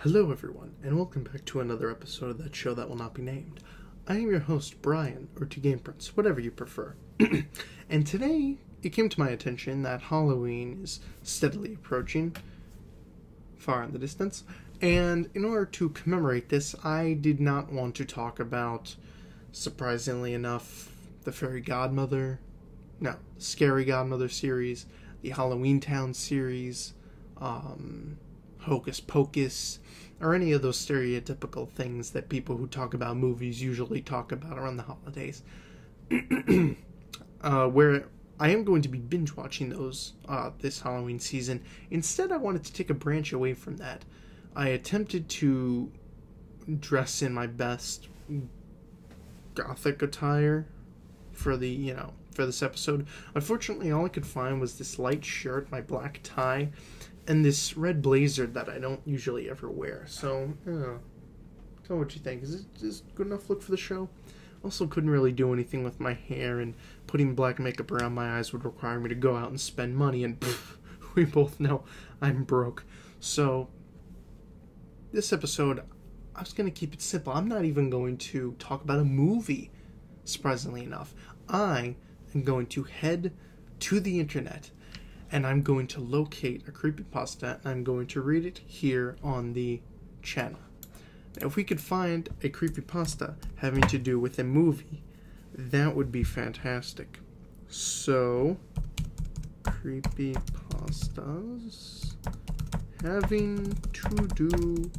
Hello everyone, and welcome back to another episode of that show that will not be named. I am your host, Brian, or to Game Prince, whatever you prefer. And today, it came to my attention that Halloween is steadily approaching, far in the distance, and in order to commemorate this, I did not want to talk about, surprisingly enough, the Scary Godmother series, the Halloween Town series, Hocus Pocus, or any of those stereotypical things that people who talk about movies usually talk about around the holidays. Where I am going to be binge watching those this Halloween season. Instead, I wanted to take a branch away from that. I attempted to dress in my best gothic attire for this episode. Unfortunately, all I could find was this light shirt, my black tie, and this red blazer that I don't usually ever wear. So, tell me what you think. Is this good enough look for the show? Also, couldn't really do anything with my hair, and putting black makeup around my eyes would require me to go out and spend money, and we both know I'm broke. So, this episode, I was going to keep it simple. I'm not even going to talk about a movie, surprisingly enough. I am going to head to the internet, and I'm going to locate a creepypasta, and I'm going to read it here on the channel. Now, if we could find a creepypasta having to do with a movie, that would be fantastic. So, creepypastas having to do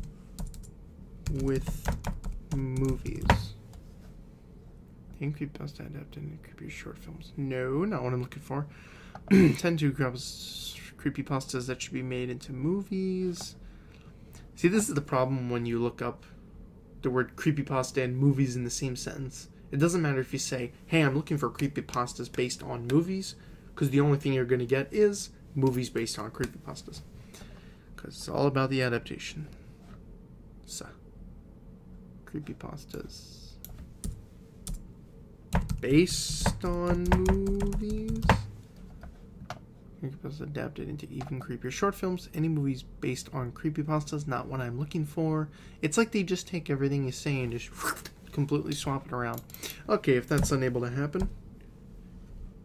with movies. And creepypasta adapted into creepy short films. No, not what I'm looking for. 10 to creepypastas that should be made into movies. See, this is the problem when you look up the word creepypasta and movies in the same sentence. It doesn't matter if you say, hey, I'm looking for creepypastas based on movies, because the only thing you're going to get is movies based on creepypastas. Because it's all about the adaptation. So, creepypastas based on movies. Creepypasta adapted into even creepier short films. Any movies based on creepypastas, not what I'm looking for. It's like they just take everything you say and just completely swap it around. Okay, if that's unable to happen,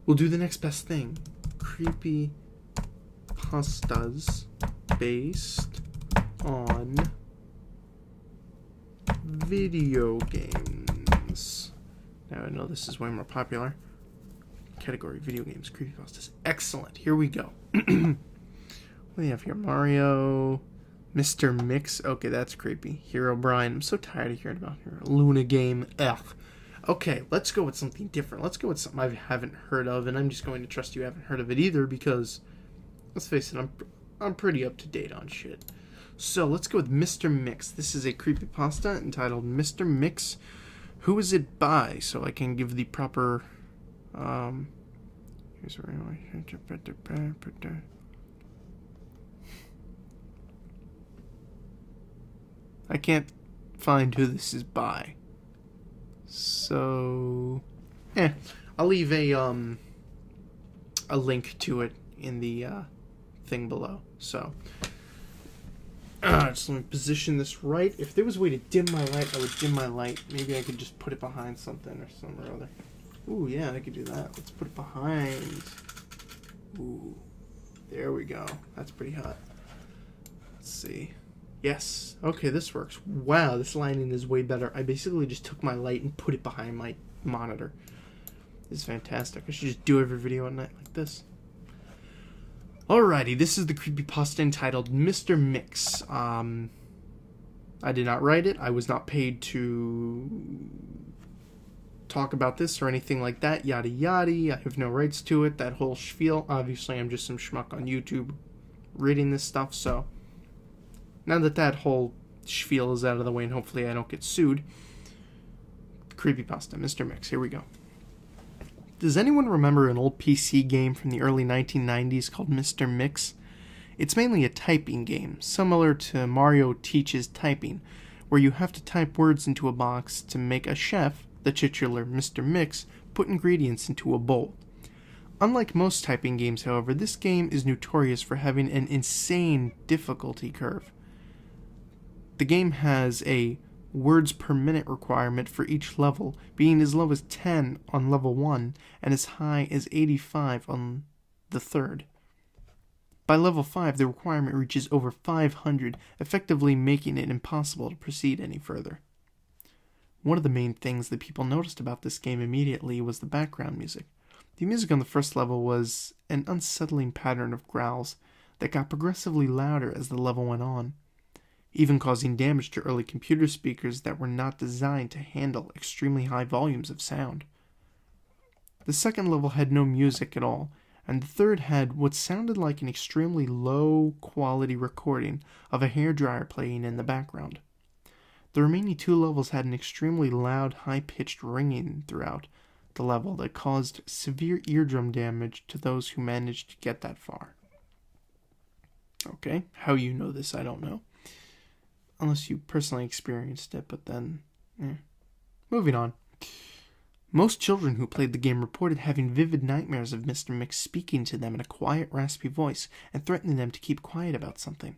we'll do the next best thing. Creepypastas based on video games. Now I know this is way more popular. Category video games, creepypastas. Excellent. Here we go. What do you have here? Mario, Mr. Mix. Okay, that's creepy. Hero Brian. I'm so tired of hearing about Hero. Luna game. Ugh. Okay, let's go with something different. Let's go with something I haven't heard of, and I'm just going to trust you haven't heard of it either, because let's face it, I'm pretty up to date on shit. So let's go with Mr. Mix. This is a creepypasta entitled Mr. Mix. Who is it by? So I can give the proper. Here's where I can't find who this is by. So, I'll leave a link to it in the thing below. So, just let me position this right. If there was a way to dim my light, I would dim my light. Maybe I could just put it behind something or something or other. Ooh, yeah, I could do that. Let's put it behind. Ooh, there we go. That's pretty hot. Let's see. Yes. Okay, this works. Wow, this lighting is way better. I basically just took my light and put it behind my monitor. This is fantastic. I should just do every video at night like this. Alrighty, this is the creepypasta entitled Mr. Mix. I did not write it. I was not paid to talk about this or anything like that. Yada yada. I have no rights to it. That whole spiel. Obviously, I'm just some schmuck on YouTube reading this stuff. So now that whole spiel is out of the way, and hopefully I don't get sued. Creepypasta, Mr. Mix. Here we go. Does anyone remember an old PC game from the early 1990s called Mr. Mix? It's mainly a typing game, similar to Mario Teaches Typing, where you have to type words into a box to make a chef, the titular Mr. Mix, put ingredients into a bowl. Unlike most typing games, however, this game is notorious for having an insane difficulty curve. The game has a words per minute requirement for each level, being as low as 10 on level 1 and as high as 85 on the third. By level 5, the requirement reaches over 500, effectively making it impossible to proceed any further. One of the main things that people noticed about this game immediately was the background music. The music on the first level was an unsettling pattern of growls that got progressively louder as the level went on, even causing damage to early computer speakers that were not designed to handle extremely high volumes of sound. The second level had no music at all, and the third had what sounded like an extremely low-quality recording of a hairdryer playing in the background. The remaining 2 levels had an extremely loud, high-pitched ringing throughout the level that caused severe eardrum damage to those who managed to get that far. Okay, how you know this, I don't know. Unless you personally experienced it, but then... Moving on. Most children who played the game reported having vivid nightmares of Mr. Mix speaking to them in a quiet, raspy voice and threatening them to keep quiet about something.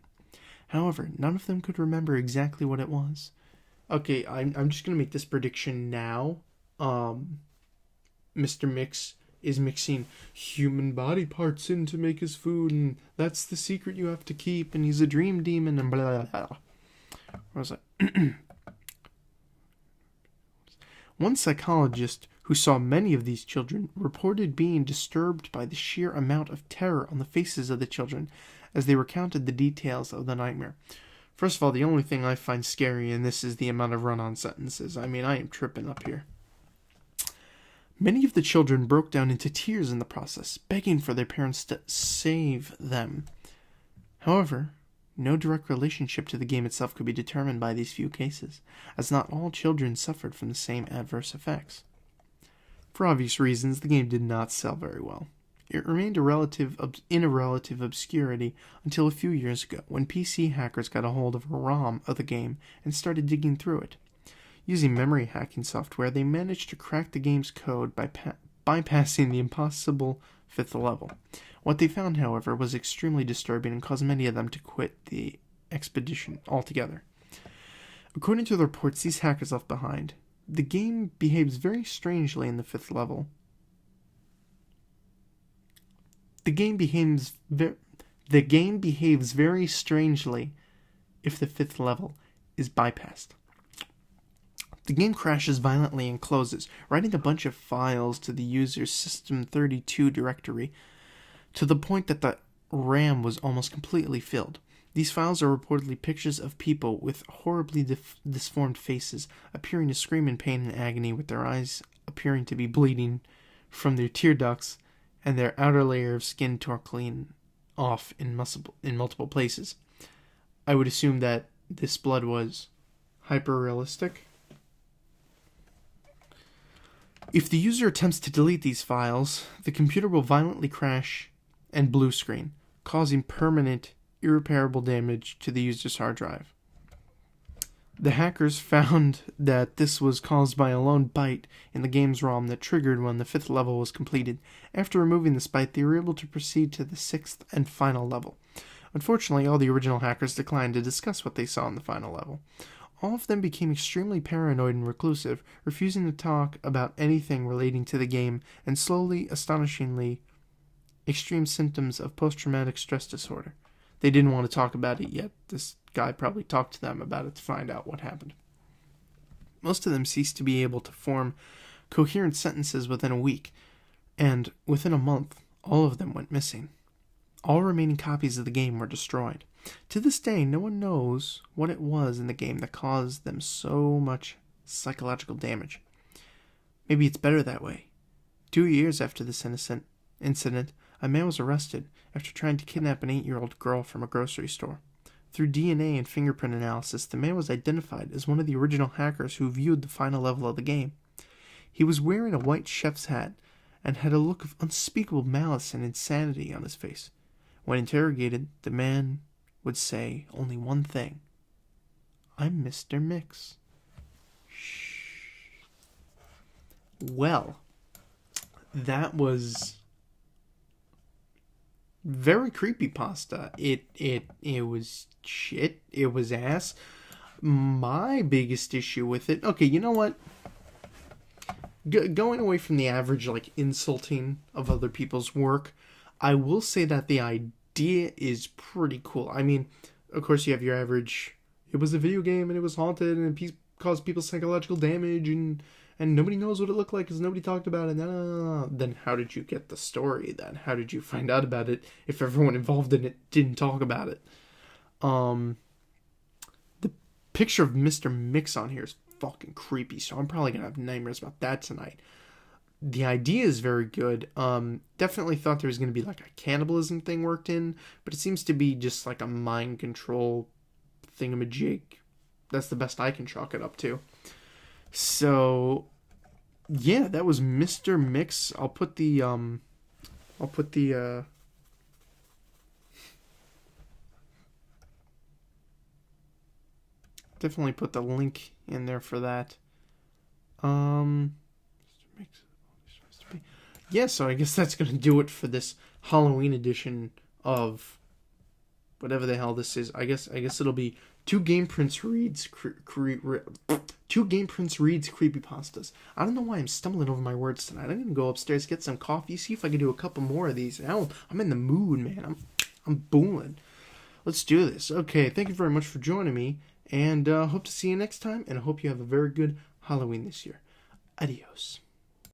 However, none of them could remember exactly what it was. Okay, I'm just going to make this prediction now. Mr. Mix is mixing human body parts in to make his food, and that's the secret you have to keep, and he's a dream demon, and blah, blah, blah. What was that? One psychologist who saw many of these children reported being disturbed by the sheer amount of terror on the faces of the children as they recounted the details of the nightmare. First of all, the only thing I find scary in this is the amount of run-on sentences. I mean, I am tripping up here. Many of the children broke down into tears in the process, begging for their parents to save them. However, no direct relationship to the game itself could be determined by these few cases, as not all children suffered from the same adverse effects. For obvious reasons, the game did not sell very well. It remained in a relative obscurity until a few years ago, when PC hackers got a hold of a ROM of the game and started digging through it. Using memory hacking software, they managed to crack the game's code by bypassing the impossible 5th level. What they found, however, was extremely disturbing and caused many of them to quit the expedition altogether. According to the reports these hackers left behind, the game behaves very strangely in the 5th level. The game behaves very strangely if the 5th level is bypassed. The game crashes violently and closes, writing a bunch of files to the user's System32 directory to the point that the RAM was almost completely filled. These files are reportedly pictures of people with horribly disformed faces appearing to scream in pain and agony, with their eyes appearing to be bleeding from their tear ducts and their outer layer of skin torn clean off in multiple places. I would assume that this blood was hyper-realistic. If the user attempts to delete these files, the computer will violently crash and blue screen, causing permanent, irreparable damage to the user's hard drive. The hackers found that this was caused by a lone byte in the game's ROM that triggered when the 5th level was completed. After removing this byte, they were able to proceed to the 6th and final level. Unfortunately, all the original hackers declined to discuss what they saw in the final level. All of them became extremely paranoid and reclusive, refusing to talk about anything relating to the game, and slowly, astonishingly, extreme symptoms of post-traumatic stress disorder. They didn't want to talk about it yet. This guy probably talked to them about it to find out what happened. Most of them ceased to be able to form coherent sentences within a week, and within a month, all of them went missing. All remaining copies of the game were destroyed. To this day, no one knows what it was in the game that caused them so much psychological damage. Maybe it's better that way. 2 years after this incident, a man was arrested after trying to kidnap an 8-year-old girl from a grocery store. Through DNA and fingerprint analysis, the man was identified as one of the original hackers who viewed the final level of the game. He was wearing a white chef's hat and had a look of unspeakable malice and insanity on his face. When interrogated, the man would say only one thing: "I'm Mr. Mix." Shh. Well, that was very creepypasta. It was shit. It was ass. My biggest issue with it, okay, you know what? Going away from the average, like, insulting of other people's work, I will say that the idea is pretty cool. I mean, of course, you have your average, it was a video game and it was haunted and it caused people psychological damage and nobody knows what it looked like because nobody talked about it. Then how did you get the story then? How did you find out about it if everyone involved in it didn't talk about it? The picture of Mr. Mix on here is fucking creepy, so I'm probably gonna have nightmares about that tonight. The idea is very good. Definitely thought there was gonna be like a cannibalism thing worked in, but it seems to be just like a mind control thingamajig. That's the best I can chalk it up to. So yeah, that was Mr. Mix. I'll put the definitely put the link in there for that. Yeah, so I guess that's gonna do it for this Halloween edition of whatever the hell this is. I guess it'll be two Game Prince reads creepypastas. I don't know why I'm stumbling over my words tonight. I'm gonna go upstairs, get some coffee, see if I can do a couple more of these. Now I'm in the mood, man. I'm booling. Let's do this. Okay, thank you very much for joining me, and hope to see you next time. And I hope you have a very good Halloween this year. Adios.